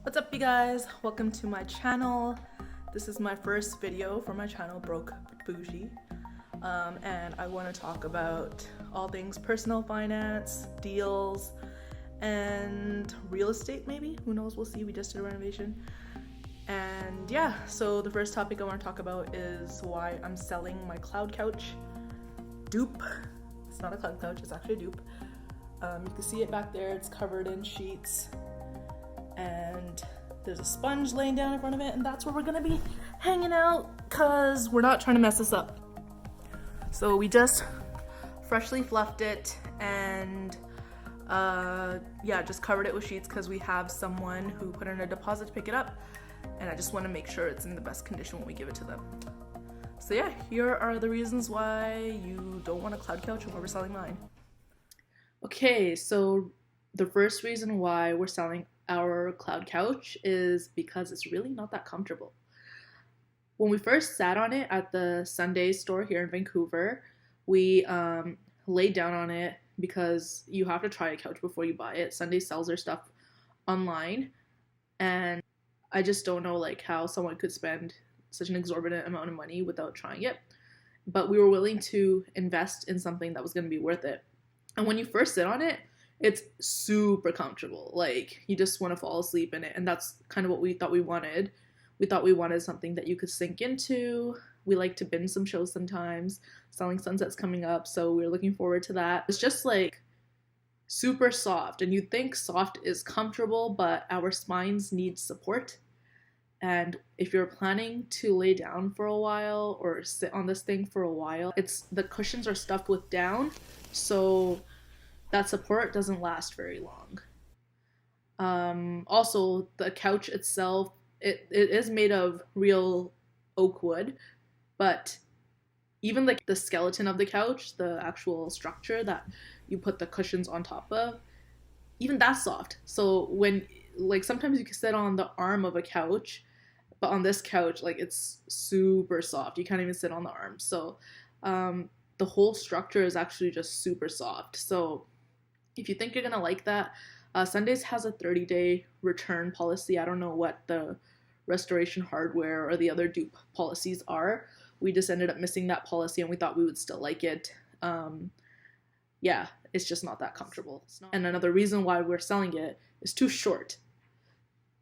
What's up, you guys? Welcome to my channel. This is my first video for my channel, Broke Bougie, and I want to talk about all things personal finance, deals, and real estate maybe? Who knows? We'll see. We just did a renovation. And yeah, so the first topic I want to talk about is why I'm selling my cloud couch. Dupe. It's not a cloud couch, it's actually a dupe. You can see it back there. It's covered in sheets. And there's a sponge laying down in front of it, and that's where we're gonna be hanging out because we're not trying to mess this up. So we just freshly fluffed it and yeah, just covered it with sheets because we have someone who put in a deposit to pick it up, and I just want to make sure it's in the best condition when we give it to them. So yeah, here are the reasons why you don't want a cloud couch and why we're selling mine. Okay, so the first reason why we're selling our cloud couch is because it's really not that comfortable. When we first sat on it at the Sunday store here in Vancouver, we laid down on it because you have to try a couch before you buy it. Sunday sells their stuff online, and I just don't know like how someone could spend such an exorbitant amount of money without trying it. But we were willing to invest in something that was going to be worth it. And when you first sit on it, it's super comfortable. Like, you just want to fall asleep in it. And that's kind of what we thought we wanted. We thought we wanted something that you could sink into. We like to binge some shows sometimes. Selling Sunset's coming up, so we're looking forward to that. It's just like super soft. And you'd think soft is comfortable, but our spines need support. And if you're planning to lay down for a while or sit on this thing for a while, the cushions are stuffed with down, so that support doesn't last very long. Also, the couch itself, it is made of real oak wood, but even like the skeleton of the couch, the actual structure that you put the cushions on top of, even that's soft. So when, like, sometimes you can sit on the arm of a couch, but on this couch, like, it's super soft. You can't even sit on the arm. So the whole structure is actually just super soft. So if you think you're gonna like that, Sundays has a 30-day return policy. I don't know what the Restoration Hardware or the other dupe policies are. We just ended up missing that policy, and we thought we would still like it. Yeah, it's just not that comfortable. And another reason why we're selling it is too short.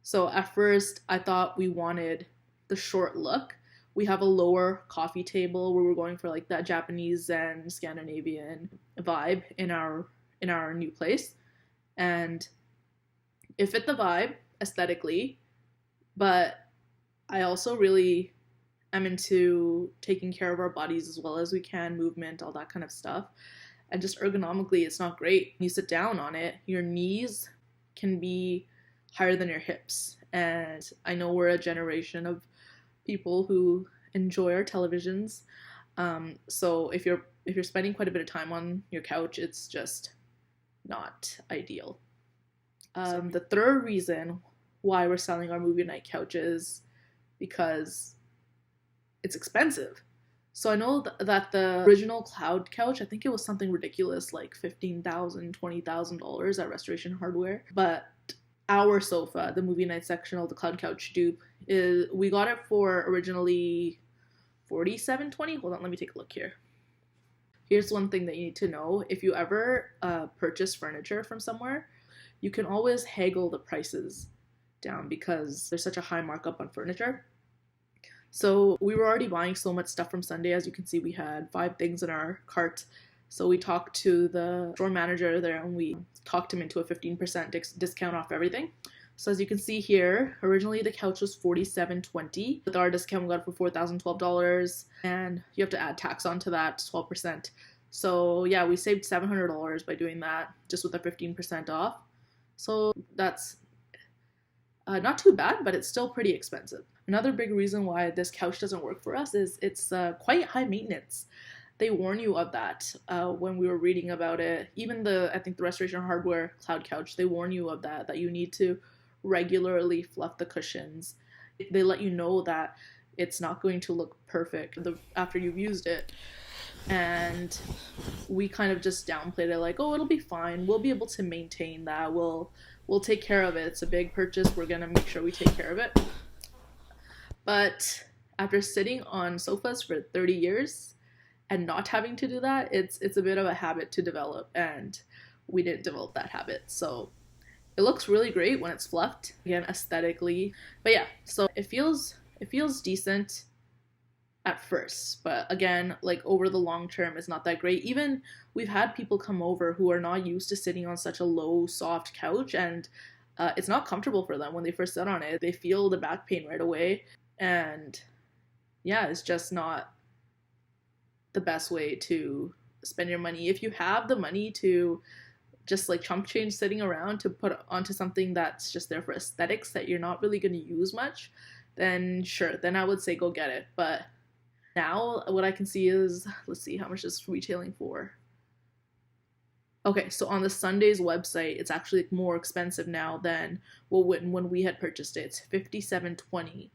So at first, I thought we wanted the short look. We have a lower coffee table where we're going for like that Japanese and Scandinavian vibe in our new place, and it fit the vibe aesthetically, but I also really am into taking care of our bodies as well as we can, movement, all that kind of stuff, and just ergonomically it's not great. When you sit down on it, your knees can be higher than your hips, and I know we're a generation of people who enjoy our televisions, so if you're spending quite a bit of time on your couch, it's just not ideal. The third reason why we're selling our movie night couch is because it's expensive. So I know that the original cloud couch, I think it was something ridiculous like $15,000, $20,000 at Restoration Hardware. But our sofa, the movie night section of the cloud couch dupe, we got it for originally $47.20. Hold on, let me take a look here. Here's one thing that you need to know. If you ever purchase furniture from somewhere, you can always haggle the prices down because there's such a high markup on furniture. So we were already buying so much stuff from Sunday. As you can see, we had 5 things in our cart. So we talked to the store manager there, and we talked him into a 15% discount off everything. So as you can see here, originally the couch was $47.20. With our discount, we got it for $4,012, and you have to add tax onto that, 12%. So yeah, we saved $700 by doing that, just with the 15% off. So that's not too bad, but it's still pretty expensive. Another big reason why this couch doesn't work for us is it's quite high maintenance. They warn you of that when we were reading about it. Even I think the Restoration Hardware cloud couch, they warn you of that you need to regularly fluff the cushions. They let you know that it's not going to look perfect after you've used it. And we kind of just downplayed it like, oh, it'll be fine. We'll be able to maintain that. We'll we'll take care of it. It's a big purchase. We're gonna make sure we take care of it. But after sitting on sofas for 30 years and not having to do that, it's a bit of a habit to develop, and we didn't develop that habit. So it looks really great when it's fluffed, again, aesthetically. But yeah, so it feels decent at first, but again, like over the long term, it's not that great. Even we've had people come over who are not used to sitting on such a low, soft couch, and it's not comfortable for them when they first sit on it. They feel the back pain right away, and yeah, it's just not the best way to spend your money. If you have the money to just like chump change sitting around to put onto something that's just there for aesthetics that you're not really going to use much, then sure, then I would say go get it. But now what I can see is, let's see, how much is retailing for? Okay, so on the Sunday's website, it's actually more expensive now than when we had purchased it. It's $57.20.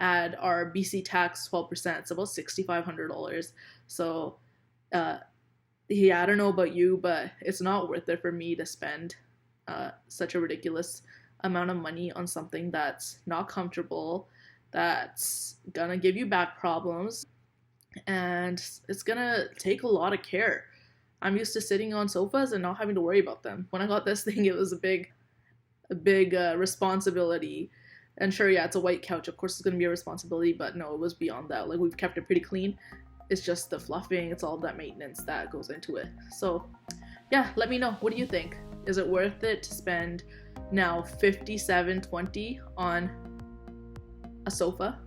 Add our BC tax 12%, it's about $6,500. So yeah, I don't know about you, but it's not worth it for me to spend such a ridiculous amount of money on something that's not comfortable, that's gonna give you back problems, and it's gonna take a lot of care. I'm used to sitting on sofas and not having to worry about them. When I got this thing, it was a big responsibility. And sure, yeah, it's a white couch. Of course, it's gonna be a responsibility, but no, it was beyond that. Like, we've kept it pretty clean. It's just the fluffing. It's all that maintenance that goes into it. So, yeah, let me know. What do you think? Is it worth it to spend now $57.20 on a sofa?